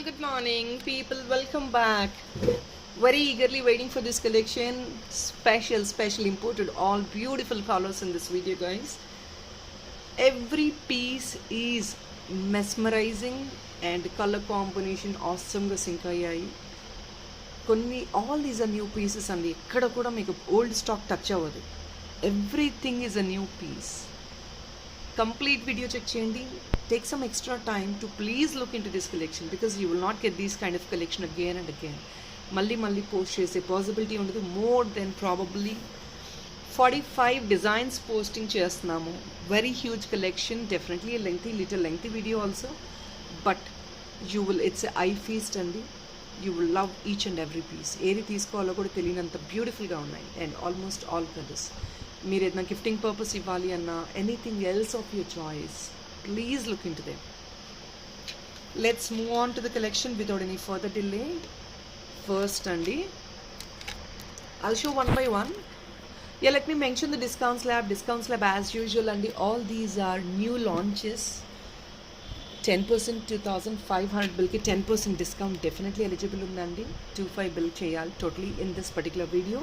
good morning, people. Welcome back. Very eagerly waiting for this collection. Special imported, all beautiful colors in this video, guys. Every piece is mesmerizing and color combination awesome గా sync అయ్యాయి. All these are new pieces అండి. ఎక్కడ కూడా మీకు old stock touch అవ్వదు. Everything is a new piece. Complete video check cheyandi. Take some extra time to please look into this collection because you will not get these kind of collection again and again. Malli post chese possibility undadu. More than probably 45 designs posting chestunnamo. Very huge collection, definitely a little lengthy video also, but it's a eye feast andi. You will love each and every piece. Eri teesukovalo kuda teliyananta beautiful ga unnayi and almost all colors. మీరు ఏదైనా gifting purpose ఇవ్వాలి అన్నా anything else of your choice, please look in to them. Let's move on to the collection without any further delay. First అండి, I'll show one by one. Yeah, let me mention the discount slab as usual అండి. All these are new launches. 10% 2500 బిల్కి 10% discount definitely eligible ఉందండి. 25 bill చేయాలి totally in this particular video.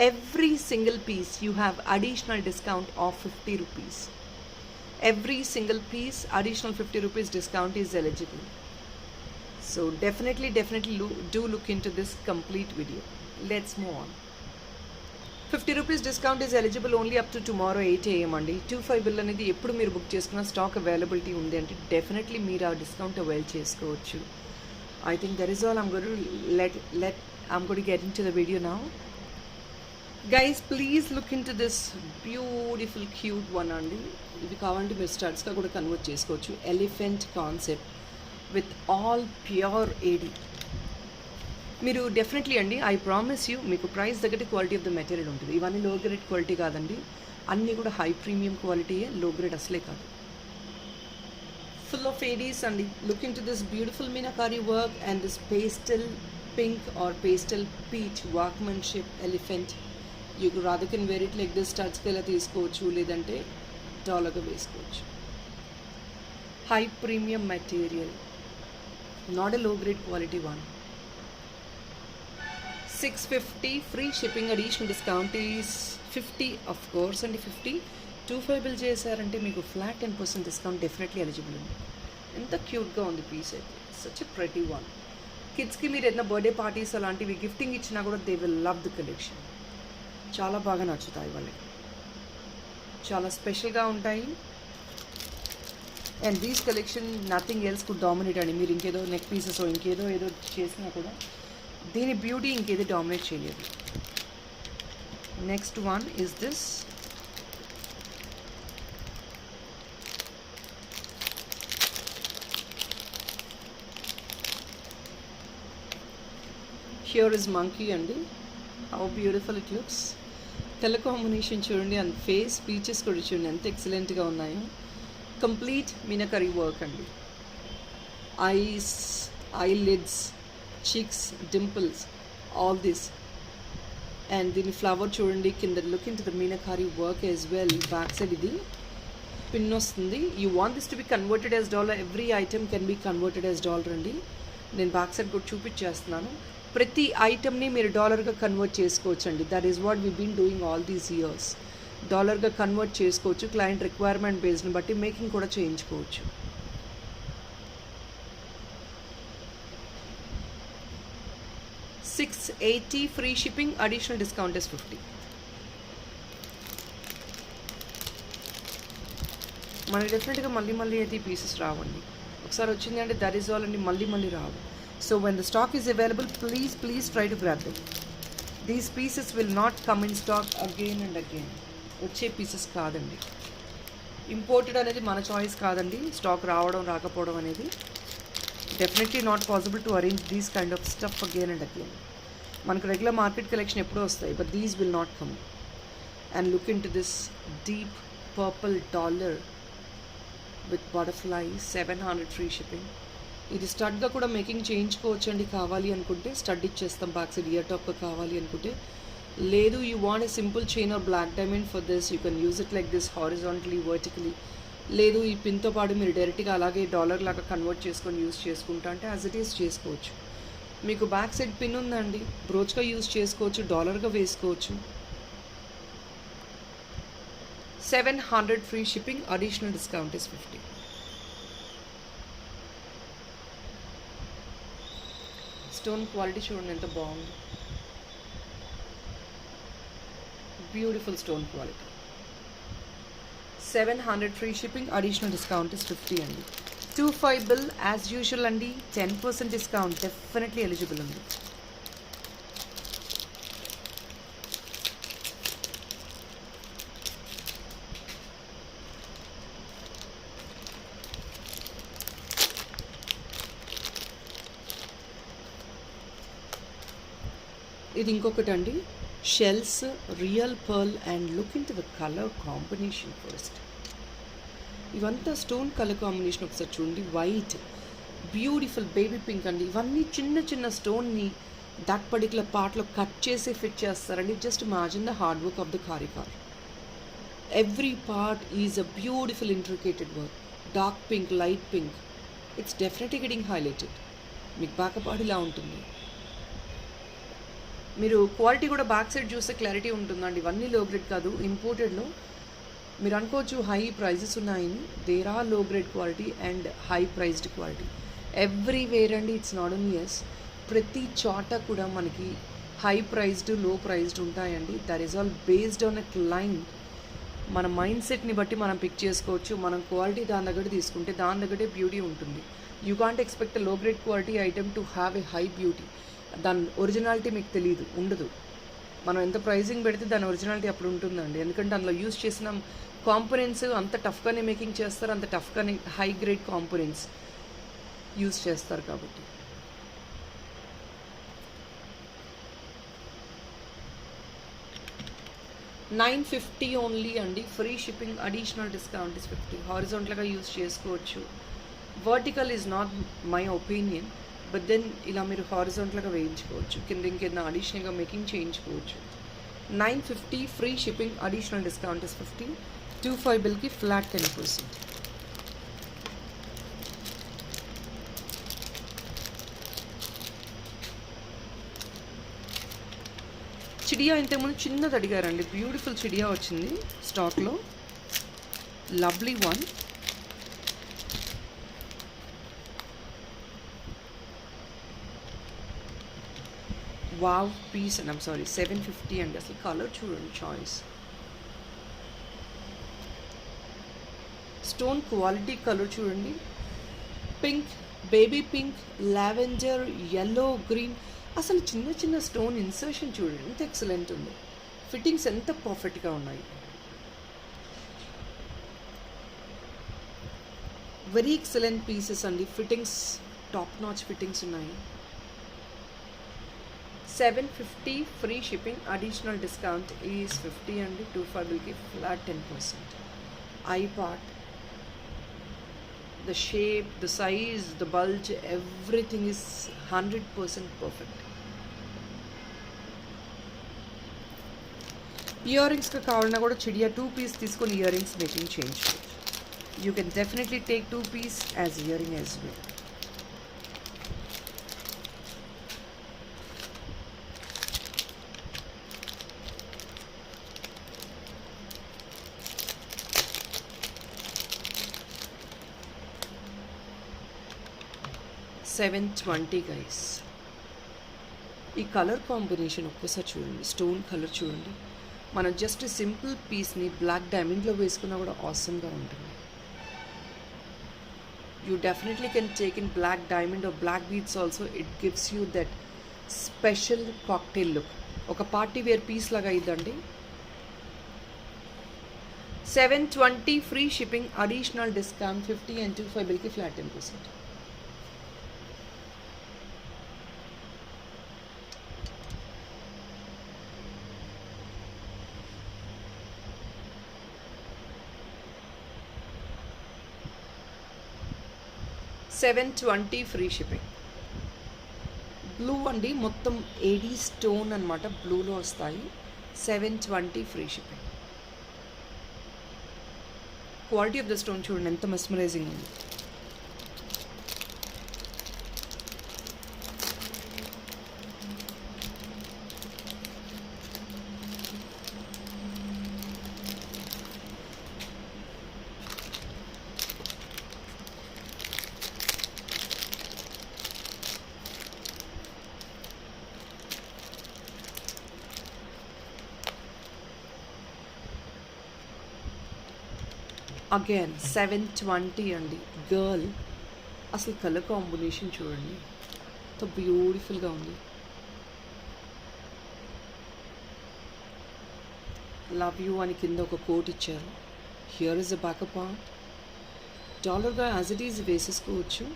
Every single piece you have additional discount of 50 rupees. Every single piece additional 50 rupees discount is eligible. So definitely do look into this complete video. Let's move on. 50 rupees discount is eligible only up to tomorrow 8 AM అండి. 25 bill అనేది ఎప్పుడు మీరు book చేసుకున్న stock availability ఉంది అంటే definitely మీరు ఆ discount avail చేసుకోవచ్చు. I think that is all. I'm going to get into the video now. Guys, please look into this beautiful cute one అండి. ఇది కావాలంటే మీరు స్టడ్స్గా కూడా కన్వర్ట్ చేసుకోవచ్చు. Elephant concept with all pure AD. మీరు డెఫినెట్లీ అండి, I promise you, మీకు price తగ్గట్టు క్వాలిటీ ఆఫ్ ద మెటీరియల్ ఉంటుంది. ఇవన్నీ లో గ్రేడ్ క్వాలిటీ కాదండి, అన్నీ కూడా హై ప్రీమియం క్వాలిటీయే, లో గ్రేడ్ అసలే కాదు. ఫుల్ ఆఫ్ ఏడీస్ అండి. Look into this beautiful meenakari work and this pastel pink or pastel peach workmanship elephant. You rather can wear it like this, స్టడ్స్కి ఎలా తీసుకోవచ్చు, లేదంటే డాలర్గా వేసుకోవచ్చు. High premium material, not a low grade quality one. 650 free shipping, additional discount is 50 of course అండి. 50 25 bill చేశారంటే మీకు flat 10% discount definitely eligible ఉంది. ఎంత క్యూట్గా ఉంది పీస్ అయితే, సచ్ ఎ ప్రెటీ వన్. కిడ్స్కి మీరు ఏదైనా బర్త్డే పార్టీస్ అలాంటివి గిఫ్టింగ్ ఇచ్చినా కూడా they will love the collection. చాలా బాగా నచ్చుతాయి వాళ్ళకి, చాలా స్పెషల్గా ఉంటాయి. And these collection nothing else could dominate అండి. మీరు ఇంకేదో నెక్ పీసెస్ ఇంకేదో చేసినా కూడా దీని బ్యూటీ ఇంకేది డామినేట్ చేయలేదు. Next one is this. Here is monkey అండి. How beautiful it looks. Colour combination చూడండి, అండ్ ఫేస్ పీచెస్ కూడా చూడండి ఎంత ఎక్సలెంట్గా ఉన్నాయో. కంప్లీట్ మీనాకరీ వర్క్ అండి. Eyes, eyelids, cheeks, dimples, all this. And దీని ఫ్లవర్ చూడండి కింద. Look into the meenakari work as well. Back side ఇది పిన్ వస్తుంది. You want this to be converted as dollar. Every item can be converted as dollar అండి. నేను back side కూడా చూపించేస్తున్నాను. ప్రతి ఐటమ్ని మీరు డాలర్గా కన్వర్ట్ చేసుకోవచ్చు అండి. That is what we been doing all these years. డాలర్గా కన్వర్ట్ చేసుకోవచ్చు. క్లయింట్ రిక్వైర్మెంట్ బేస్డ్ని బట్టి మేకింగ్ కూడా చేయించుకోవచ్చు. $680 free shipping, additional discount is 50. మనకి డెఫినెట్గా మళ్ళీ అయితే ఈ పీసెస్ రావండి. ఒకసారి వచ్చింది అంటే దట్ ఈస్ ఆల్ అండి, మళ్ళీ రావు. So when the stock is available, please try to grab them. These pieces will not come in stock again and again. వచ్చే పీసెస్ కాదండి. ఇంపోర్టెడ్ అనేది మన చాయిస్ కాదండి. స్టాక్ రావడం రాకపోవడం అనేది definitely not possible to arrange these kind of stuff again and again. మనకు regular market collection ఎప్పుడూ వస్తాయి, but these will not come. And look into this deep purple dollar with butterfly, 700 free shipping. ఇది స్టడ్గా కూడా making చేయించుకోవచ్చు అండి. కావాలి అనుకుంటే stud ఇచ్చేస్తాం బ్యాక్ సైడ్ ఇయర్ టాప్గా కావాలి అనుకుంటే. లేదు, you want a simple chain or black diamond for this, you can use it like this horizontally, vertically. లేదు ఈ పిన్తో పాటు మీరు డైరెక్ట్గా అలాగే డాలర్ లాగా కన్వర్ట్ చేసుకొని యూస్ చేసుకుంటా అంటే యాజ్ ఇట్ ఈస్ చేసుకోవచ్చు. మీకు బ్యాక్ సైడ్ పిన్ ఉందండి, బ్రోచ్గా యూస్ చేసుకోవచ్చు, డాలర్గా వేసుకోవచ్చు. 700 free shipping, additional discount is 50. Stone quality చూడండి ఎంత బాగుంది, beautiful stone quality. 700 free shipping, additional discount is 50 అండి. 25 బిల్ యాజ్ యూజువల్ అండి, 10% డిస్కౌంట్ డెఫినెట్లీ ఎలిజిబుల్ ఉంది. ఇది ఇంకొకటి అండి, shells real pearl and look into the colour combination first. ఇవంతా స్టోన్ కలర్ కాంబినేషన్ ఒకసారి చూడండి, వైట్ బ్యూటిఫుల్ బేబీ పింక్ అండి. ఇవన్నీ చిన్న చిన్న స్టోన్ని దట్ పర్టికులర్ పార్ట్లో కట్ చేసి ఫిట్ చేస్తారండి. Just imagine the hard work of the karigar. Every part is a beautiful intricated work. Dark pink, light pink, it's definitely getting highlighted. మీకు బ్యాకప్ ఇలా ఉంటుంది. మీరు క్వాలిటీ కూడా బ్యాక్ సైడ్ చూస్తే క్లారిటీ ఉంటుందండి. ఇవన్నీ లో గ్రేడ్ కాదు, ఇంపోర్టెడ్లో. మీరు అనుకోవచ్చు హై ప్రైజెస్ ఉన్నాయని. There are low grade quality and high priced quality everywhere అండి. ఇట్స్ నాట్ ఓన్లీ ఎస్, ప్రతి చోట కూడా మనకి హై ప్రైజ్డ్, లో ప్రైజ్డ్ ఉంటాయండి. That is all based on a client. మన మైండ్ సెట్ని బట్టి మనం పిక్ చేసుకోవచ్చు. మనం క్వాలిటీ దాని దగ్గర తీసుకుంటే దాని దగ్గరే బ్యూటీ ఉంటుంది. You can't expect a low grade quality item to have a high beauty. దాని ఒరిజినాలిటీ మీకు తెలియదు, ఉండదు. మనం ఎంత ప్రైజింగ్ పెడితే దాని ఒరిజినాలిటీ అప్పుడు ఉంటుందండి. ఎందుకంటే అందులో యూస్ చేసిన కాంపోనెంట్స్ అంత టఫ్గానే మేకింగ్ చేస్తారు, అంత టఫ్గానే హై గ్రేడ్ కాంపోనెంట్స్ యూస్ చేస్తారు కాబట్టి. $950 ఓన్లీ అండి. Free shipping, additional discount is 50. హారిజాంటల్గా యూస్ చేసుకోవచ్చు. Vertical is not my opinion, but then ఇలా మీరు హారిజాంటల్గా వేయించుకోవచ్చు, కింద అడిషనల్గా మేకింగ్ చేయించుకోవచ్చు. 950 free shipping, additional discount is 50. 25 బిల్కి ఫ్లాట్ 10%. చిడియా ఇంతకుముందు చిన్నది అడిగారండి, బ్యూటిఫుల్ చిడియా వచ్చింది స్టాక్లో, lovely one. Wow piece and I'm sorry 750 అండి. అసలు కలర్ చూడండి, చాయిస్. స్టోన్ క్వాలిటీ కలర్ చూడండి, pink, baby pink, lavender, yellow, green. అసలు చిన్న చిన్న స్టోన్ ఇన్సర్షన్ చూడండి ఎంత ఎక్సలెంట్ ఉంది. ఫిట్టింగ్స్ ఎంత పర్ఫెక్ట్గా ఉన్నాయి. వెరీ ఎక్సలెంట్ పీసెస్ అండి. ఫిట్టింగ్స్ టాప్ నాచ్ ఫిట్టింగ్స్ ఉన్నాయి. 750 free shipping, additional discount is 50 అండి. 25 బిల్కి flat 10%. Eye part, the shape, the size, the bulge, everything is 100% perfect. Ear రింగ్స్కి కావాలన్నా కూడా చిడియా 2 పీస్ తీసుకొని ఇయర్ రింగ్స్ మేకింగ్ చేయించుకోవచ్చు. You can definitely take 2 piece as ear ring as well. $720 guys. ఈ colour combination ఒక్కసారి చూడండి, స్టోన్ కలర్ చూడండి. మనం జస్ట్ సింపుల్ పీస్ని బ్లాక్ డైమండ్లో వేసుకున్నా కూడా ఆసమ్గా ఉంటుంది. You definitely can take in black diamond or black beads also. It gives you that special cocktail look. ఒక పార్టీ వేర్ పీస్ లాగా ఇద్దండి. 720 free shipping, additional discount 50 and 25 బిల్కి ఫ్లాట్ 10%. $720 free shipping. బ్లూ అండి, మొత్తం ఏడీ స్టోన్ అనమాట, బ్లూలో వస్తాయి. $720 free shipping. Quality of the stone చూడండి ఎంత మెస్మరైజింగ్ ఉంది. అగైన్ 720 అండి. గర్ల్ అసలు కలర్ కాంబినేషన్ చూడండి ఎంత బ్యూటిఫుల్గా ఉంది. లవ్ యూ అని కింద ఒక కోట్ ఇచ్చారు. Here is a backup part. డాలర్గా యాజ్ ఇట్ ఈజ్ వేసేసుకోవచ్చు.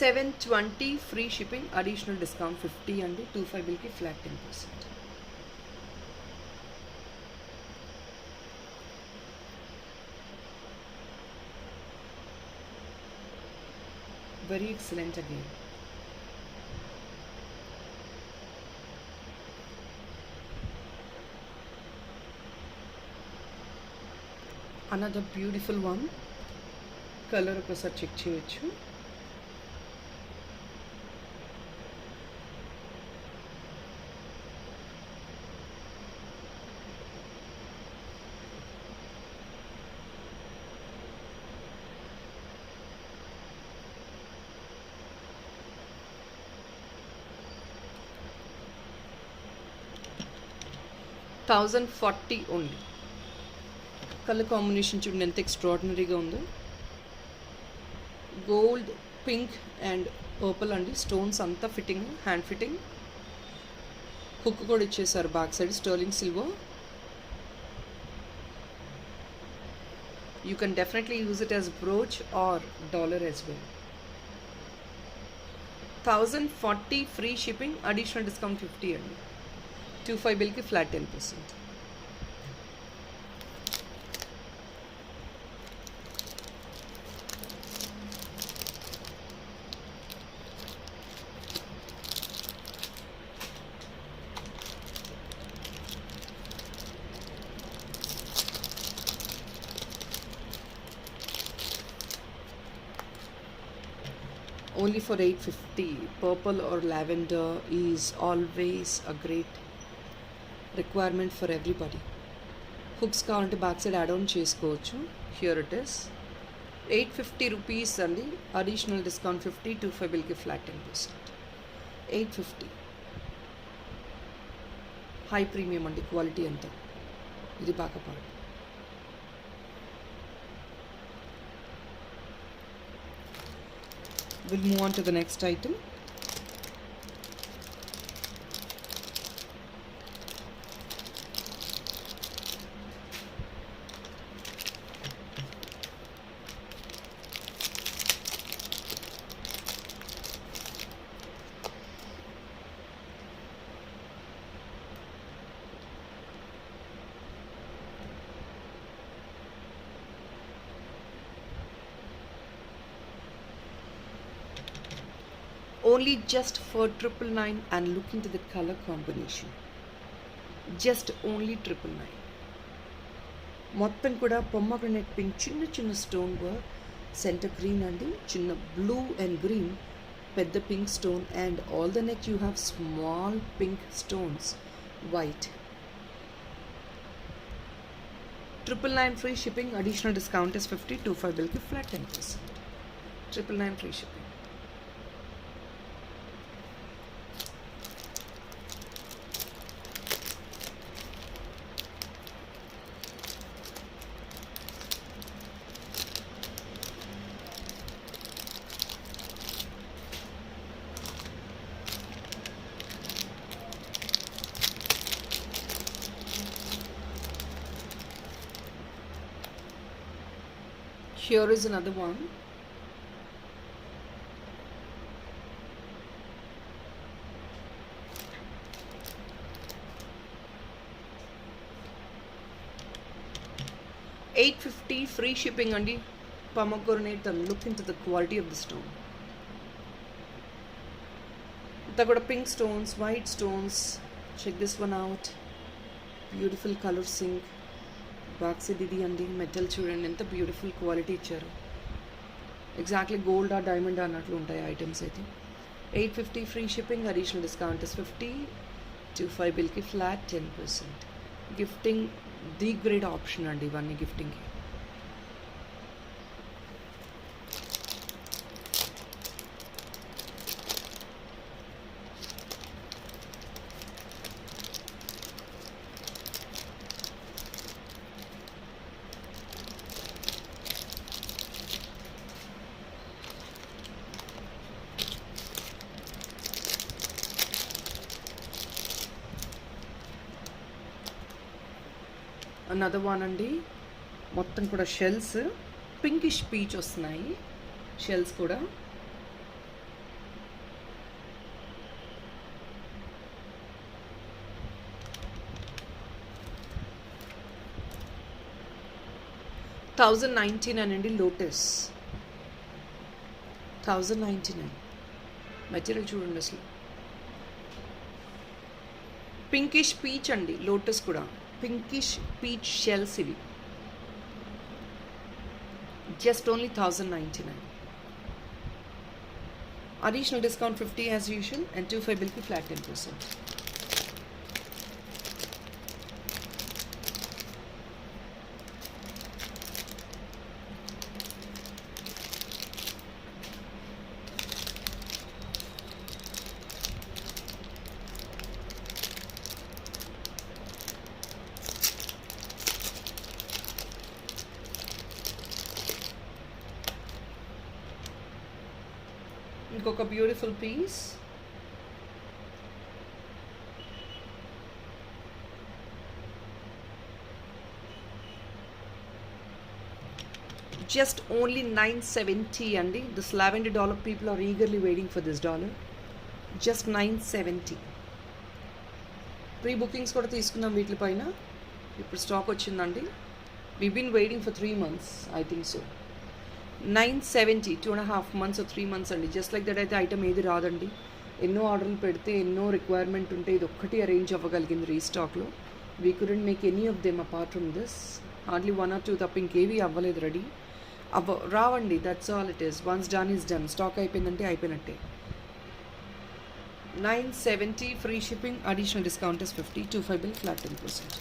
$720 ఫ్రీ షిప్పింగ్, అడిషనల్ డిస్కౌంట్ 50 అండి. 25 బిల్కి flat 10%. Very excellent again. Another beautiful one. Colour ఒకసారి చెక్ చేయొచ్చు. $1,040 ఓన్లీ. కలర్ కాంబినేషన్ చూడండి ఎంత ఎక్స్ట్రాడినరీగా ఉందో. గోల్డ్, పింక్ అండ్ పర్పుల్ అండి. స్టోన్స్ అంతా ఫిట్టింగ్, హ్యాండ్ ఫిట్టింగ్. హుక్ కూడా ఇచ్చేసారు back side, sterling silver. You can definitely use it as brooch or dollar as well. 1,040 free shipping, additional discount 50 అండి. 25 బిల్కి flat 10%. Only for $850. Purple or lavender is always a great requirement for everybody. Hooks కావాలంటే back side add on చేసుకోవచ్చు. Here it is. 850 rupees అండి. Additional discount 50. 25 బిల్కి flat 10%. 850. High premium అండి quality అంతా. ఇది backup part. We'll move on to the next item. Only just for 999 and look into the color combination. Just only 999. మొత్తం కూడా pomegranate pink, చిన్న చిన్న stone work, centre green అండి, చిన్న బ్లూ అండ్ గ్రీన్, పెద్ద pink stone, and all the neck you have small pink stones, white. 999 free shipping, additional discount is 50. 25 బిల్కి flat 10%. 999 free shipping. Here is another one. free shipping andi. Pomegranate, and look into the quality of the stone. They got pink stones, white stones. Check this one out. Beautiful color sync. Back side idi andi metal chudandi enta beautiful quality icharu. Exactly gold or diamond అన్నట్లు ఉంటాయి items అయితే. 850 free shipping, additional discount is 50. 25 bill ki flat 10%. Gifting the great option andi ivanni gifting ki. Another one అండి, మొత్తం కూడా shells pinkish peach వస్తున్నాయి. Shells కూడా $1,099 అండి. Lotus 1,099. Material చూడండి అసలు పింకిష్ పీచ్ అండి. లోటస్ కూడా పింకిష్ పీచ్ షెల్స్ ఇవి. Just only 1,099. Additional discount 50 as usual and 25 బిల్కి ఫ్లాట్ 10%. ఇంకొక బ్యూటిఫుల్ పీస్. జస్ట్ ఓన్లీ $970 అండి. This $11 people are eagerly waiting for this dollar. Just $970. Pre bookings కూడా తీసుకున్నాం వీటిపైన. ఇప్పుడు స్టాక్ వచ్చిందండి. We been waiting for 3 months, I think so. 970, 2.5 months or 3 months అండి. Just like that అయితే item ఏది రాదండి. ఎన్నో ఆర్డర్లు పెడితే ఎన్నో రిక్వైర్మెంట్ ఉంటే ఇది ఒక్కటి అరేంజ్ అవ్వగలిగింది రీస్టాక్లో. We couldn't make any of them apart from this. Hardly 1 or 2 తప్ప ఇంకేవి అవ్వలేదు రెడీ. రావండి. That's all it is. Once done is done. Stock అయిపోయిందంటే అయిపోయినట్టే. 970 free shipping, additional discount is 50. 25 bill flat 10%.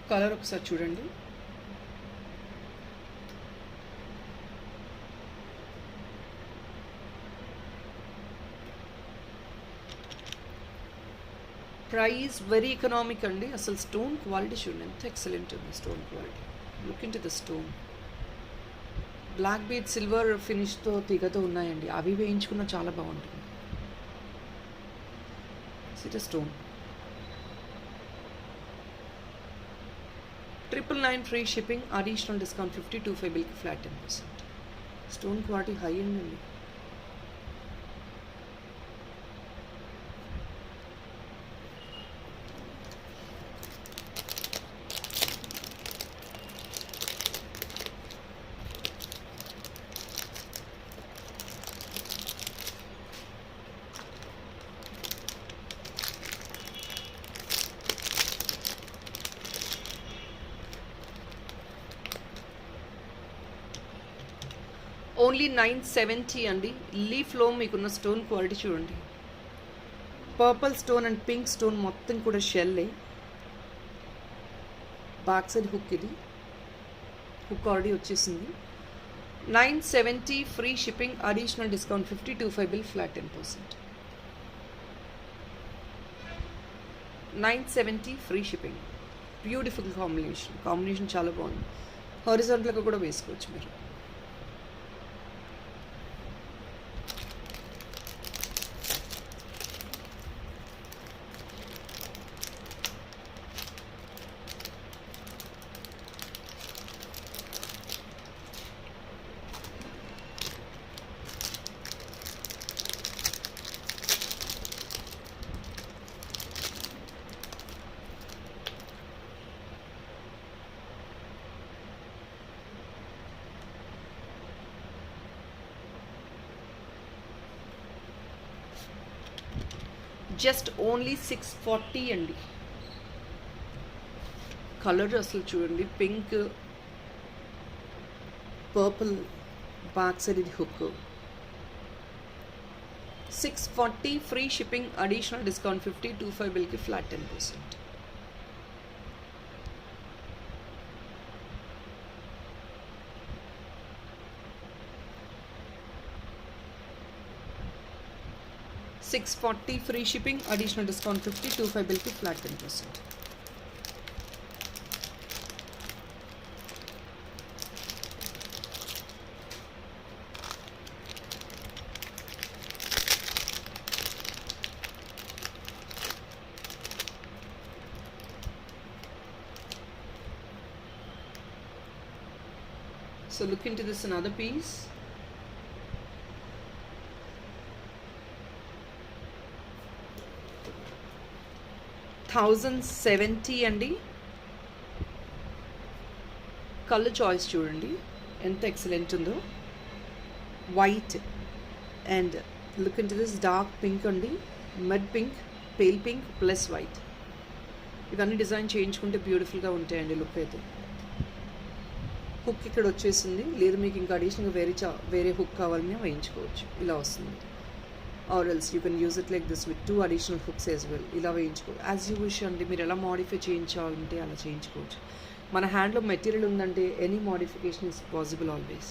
Colour ఒకసారి చూడండి. ప్రైస్ వెరీ ఎకనామిక్ అండి. అసలు స్టోన్ క్వాలిటీ చూడండి ఎంత ఎక్సలెంట్ ఉంది. Stone quality look into the stone. Black bead silver ఫినిష్తో తీగతో ఉన్నాయండి. అవి వేయించుకున్న చాలా బాగుంటుంది. It stone. 999 free shipping, additional discount 50. 25 బిల్కి ఫ్లాట్ 10%. స్టోన్ క్వాలిటీ హై అండి. ఓన్లీ 970 అండి. లీఫ్లో మీకున్న స్టోన్ క్వాలిటీ చూడండి. Purple stone and pink stone మొత్తం కూడా షెల్లే. బ్యాక్ సైడ్ హుక్, ఇది హుక్ ఆల్రెడీ వచ్చేసింది. 970 free shipping, additional discount 50. 25 bill flat 10%. 970 free shipping. Beautiful combination చాలా బాగుంది. హారిజాంటల్గా కూడా వేసుకోవచ్చు మీరు. జస్ట్ ఓన్లీ 640 అండి. కలర్ అసలు చూడండి, పింక్ పర్పుల్ బ్యాక్ సైడ్ ఇది hook. 640 free shipping, additional discount 50, 25 బిల్కి flat 10%. $640 free shipping, additional discount 50, 25 bill ki flat 10%. So look into this another piece. $1,070 అండి. కలర్ చాయిస్ చూడండి ఎంత ఎక్సలెంట్ ఉందో. White and look into this dark pink అండి, med pink, pale pink plus white. ఇవన్నీ design చేయించుకుంటే బ్యూటిఫుల్గా ఉంటాయండి look అయితే. హుక్ ఇక్కడ వచ్చేసింది, లేదు మీకు ఇంకా అడిషనల్గా వేరే హుక్ కావాలని వేయించుకోవచ్చు. ఇలా వస్తుంది. Or else you can use it like this with 2 additional hooks as well. ఇలా వేయించుకోవచ్చు యాజ్ యూ విష్ అండి. మీరు ఎలా మోడిఫై చేయించాలంటే అలా చేయించుకోవచ్చు. మన హ్యాండ్లో మెటీరియల్ ఉందంటే any modification is possible always.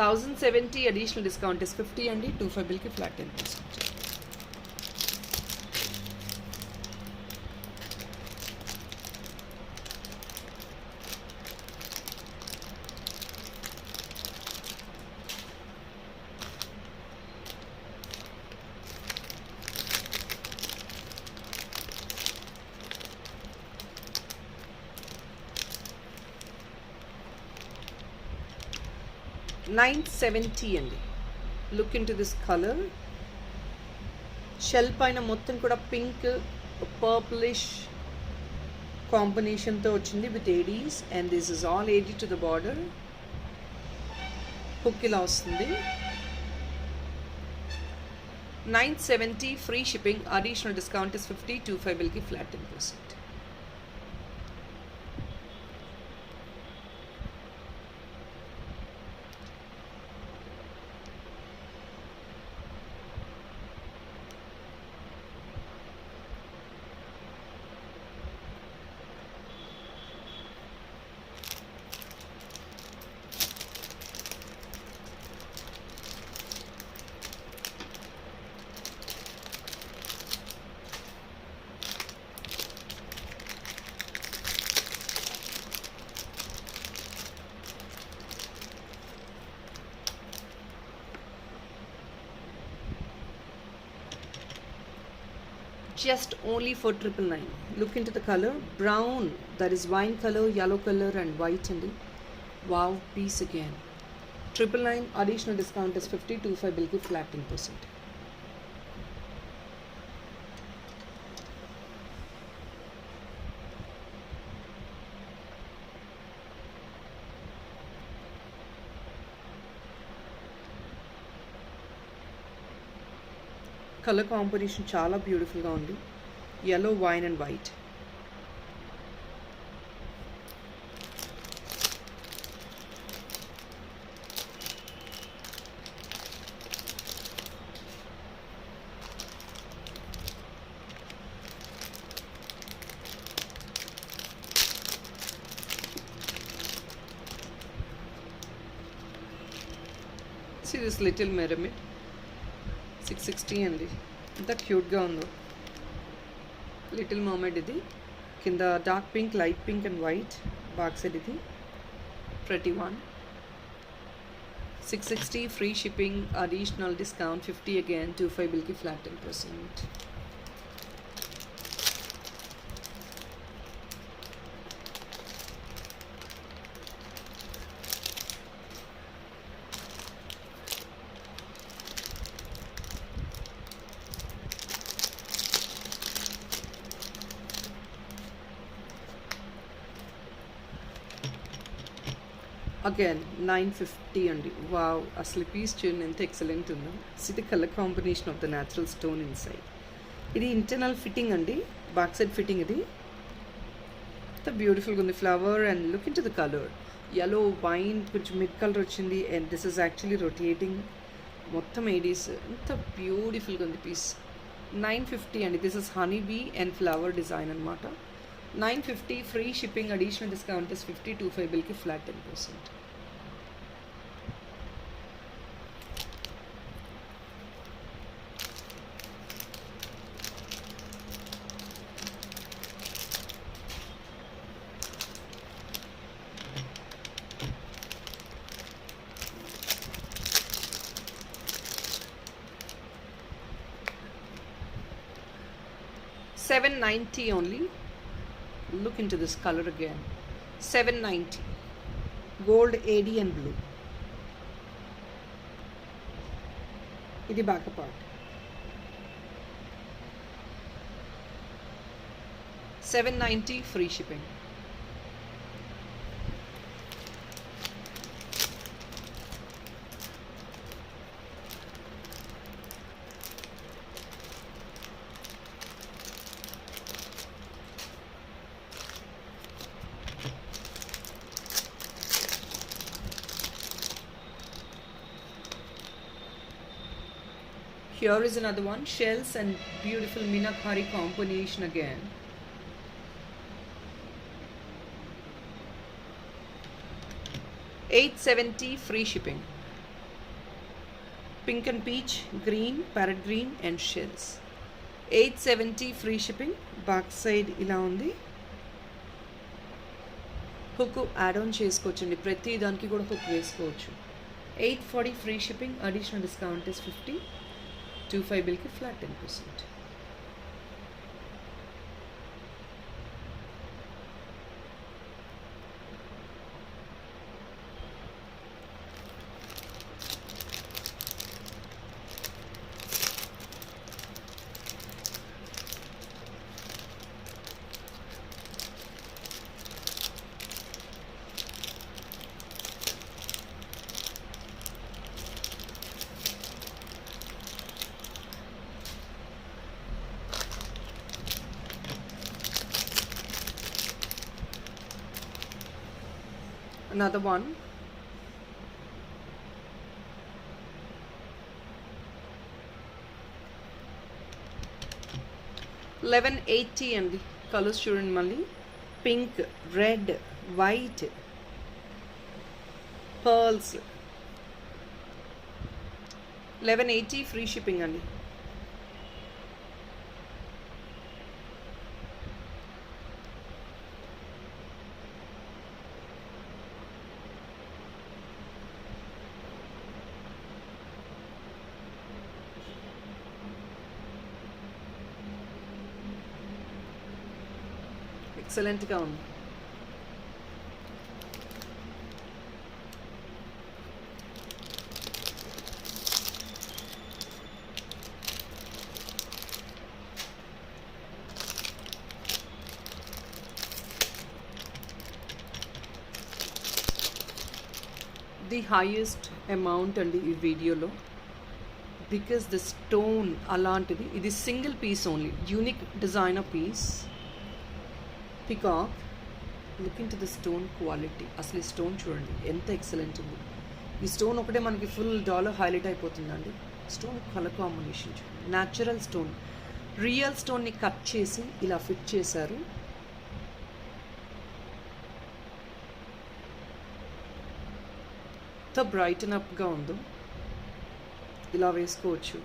1070 additional discount is 50 అండి, 25 బిల్కి ఫ్లాట్ 10%. $970 అండి. Look into this colour. Shell పైన మొత్తం కూడా పింక్ పర్పులిష్ కాంబినేషన్తో వచ్చింది with ADs and this is all AD to the border. Hook ఇలా వస్తుంది. 970 free shipping, additional discount is 50, 25 బిల్కి flat 10%. Just only for 999. Look into the color, brown, that is wine color, yellow color and white and wow piece again. 999 additional discount is 50, 25 bill ki flat 10%. Colour combination చాలా బ్యూటిఫుల్గా ఉంది. yellow, wine and white. See this little pyramid. 660 అండి. ఎంత క్యూట్గా ఉందో. Little mermaid ఇది. కింద dark pink, light pink and white. Back side ఇది ప్రతి one. 660 free shipping, additional discount 50 again, 25 బిల్కి ఫ్లాట్ 10%. అగైన్ 950 అండి. వావ్, అసలు పీస్ చూడండి ఎంత ఎక్సలెంట్ ఉందో. ఇది colour combination of the natural stone inside. ఇది ఇంటర్నల్ ఫిట్టింగ్ అండి, బ్యాక్ సైడ్ ఫిట్టింగ్. ఇది ఎంత బ్యూటిఫుల్గా ఉంది flower. And look into the colour, yellow wine కొంచెం మిడ్ కలర్ వచ్చింది. And this is actually rotating మొత్తం ఏడీస్. ఎంత బ్యూటిఫుల్గా ఉంది పీస్. 950 అండి. This is honey bee and flower design అనమాట. 950 free shipping, additional discount is 5025 బిల్కి flat 10%. $790 only. Look into this color again. $790. Gold AD and blue. Idi back part. $790 free shipping. Here is another one, shells and beautiful Meenakari combination again. $870 free shipping. Pink and peach, green, parrot green and shells. $870 free shipping. Back side ఇలా ఉంది. Hook add on చేసుకోవచ్చండి, ప్రతి దానికి కూడా hook వేసుకోవచ్చు. 840 free shipping, additional discount is 5025 బిల్కి flat 10%. Another one, $1180 అండి. Colours చూడండి మళ్ళీ, pink, red, white, pearls. 1180 free shipping అండి. ఎక్సలెంట్గా ఉంది. ది హైయెస్ట్ అమౌంట్ అండి ఈ వీడియోలో, బికాస్ ద స్టోన్ అలాంటిది. ఇది single piece only, unique designer piece. Peacock. Look into the stone quality. అసలు ఈ స్టోన్ చూడండి ఎంత ఎక్సలెంట్ ఉంది. ఈ స్టోన్ ఒకటే మనకి ఫుల్ డాలర్ హైలైట్ అయిపోతుందండి. స్టోన్ కలర్ కాంబినేషన్ చూడండి, న్యాచురల్ స్టోన్, రియల్ స్టోన్ని కట్ చేసి ఇలా ఫిట్ చేశారు. ఎంత బ్రైటన్ అప్గా ఉందో. ఇలా వేసుకోవచ్చు,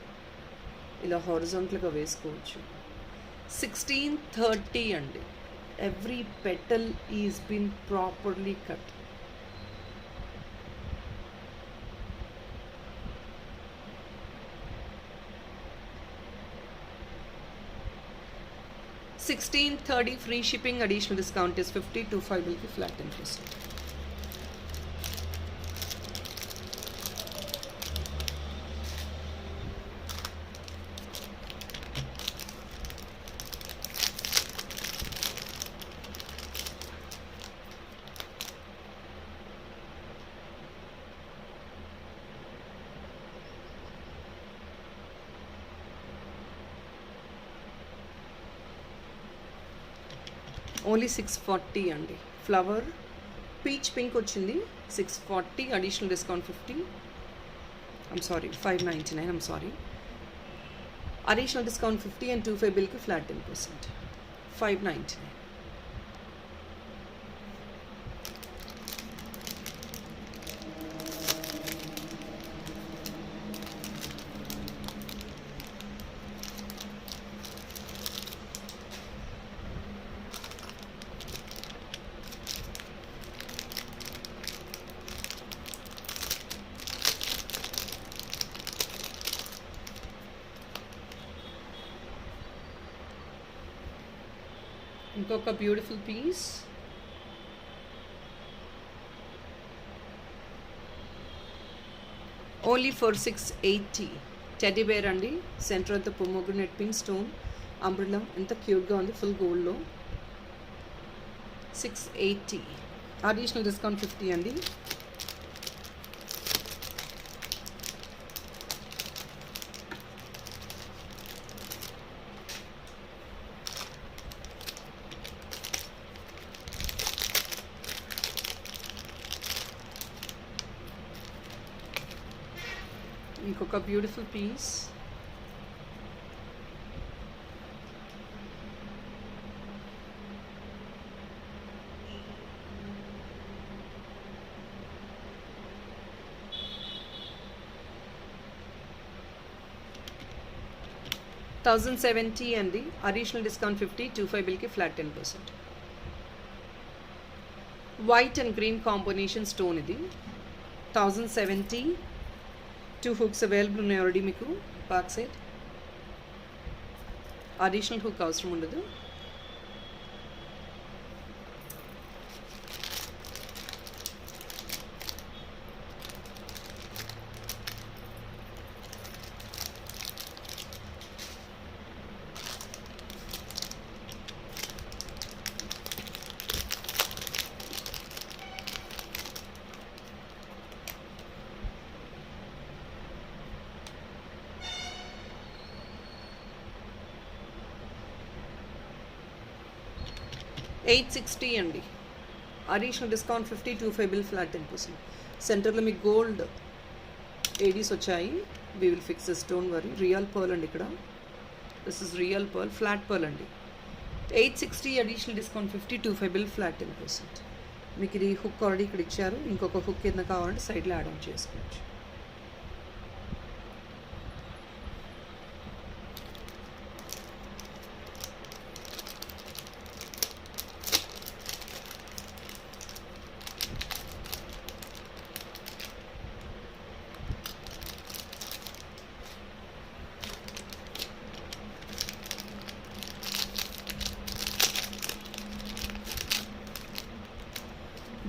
ఇలా హారిజాంటల్గా వేసుకోవచ్చు. 1630 అండి. Every petal is been properly cut. $1630 free shipping, additional discount is 5025 will be flat 10%. Only 640 అండి. ఫ్లవర్ పీచ్ పింక్ వచ్చింది 640, additional discount 50. I'm sorry 599, I'm sorry. Additional discount 50 and 25 బిల్కి ఫ్లాట్ 10%. 599. ఇంకొక beautiful piece. Only for 680. Teddy bear అండి. Centre అంతా pomegranate pink stone umbrella, ఎంత క్యూట్గా ఉంది, full గోల్డ్లో. 680. అడిషనల్ డిస్కౌంట్ 50 అండి. ఇంకొక బ్యూటిఫుల్ పీస్. $1,070 అండి. అడిషనల్ డిస్కౌంట్ 50, 25 బిల్కి flat 10%. White and green combination stone ఇది. 1070. 2 హుక్స్ అవైలబుల్ ఉన్నాయి ఆల్రెడీ మీకు బ్యాక్ సైడ్. అడిషనల్ హుక్ అవసరం ఉండదు. $860 అండి. Additional discount 50, 25 bill flat 10%. సెంటర్లో మీకు గోల్డ్ ఏడీస్ వచ్చాయి. We will fix this, don't worry. Real pearl అండి ఇక్కడ. This is real pearl, flat pearl అండి. 860 అడిషనల్ డిస్కౌంట్ 50, 25 బిల్ ఫ్లాట్ 10%. మీకు ఇది హుక్ ఆల్రెడీ ఇక్కడ ఇచ్చారు. ఇంకొక హుక్ ఏదైనా కావాలంటే సైడ్లో యాడ్ ఆన్ చేసుకోవచ్చు.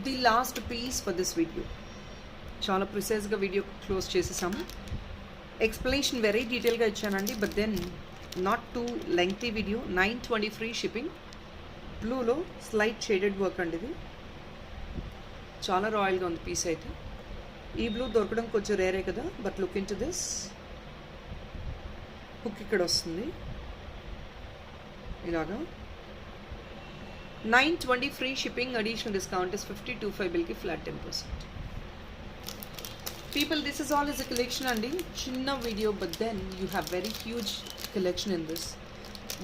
The last piece for this video. చాలా ప్రిసైజ్గా వీడియో క్లోజ్ చేసేసాము. ఎక్స్ప్లెనేషన్ వెరీ డీటెయిల్గా ఇచ్చానండి, but then not too lengthy video. 920 free shipping. బ్లూలో స్లైట్ షేడెడ్ వర్క్ అండి ఇది. చాలా రాయల్గా ఉంది పీస్ అయితే. ఈ బ్లూ దొరకడం కొంచెం రేరే కదా, but look into this. Hook ఇక్కడ వస్తుంది ఇలాగా. 920 free shipping, additional discount is 50, 25 bill ki flat 10%. People, this is all is a collection andi. Chinna video, but then you have very huge collection in this.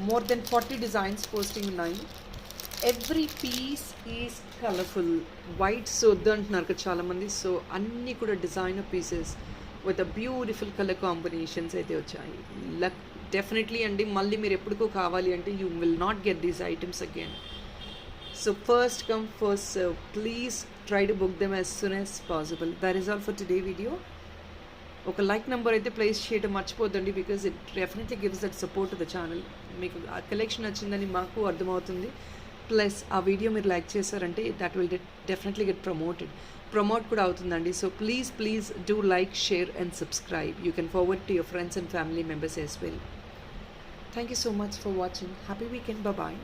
More than 40 designs posting online. Every piece is colorful. White sodda antunnaru kada chaala mandi. So anni kuda designer pieces with a beautiful color combinations aithe vachayi. Definitely andi, malli meer eppuduko kavali ante you will not get these items again. So first come first serve. Please try to book them as soon as possible. That is all for today video. ఒక like number అయితే place చేయడం మర్చిపోద్దండి, because it definitely gives that support to the channel. మీకు ఆ collection వచ్చిందని మాకు అర్థమవుతుంది. Plus ఆ వీడియో మీరు లైక్ చేశారంటే that will definitely get promote కూడా అవుతుందండి. So please do like, share and subscribe. You can forward to your friends and family members as well. Thank you so much for watching. Happy weekend. Bye.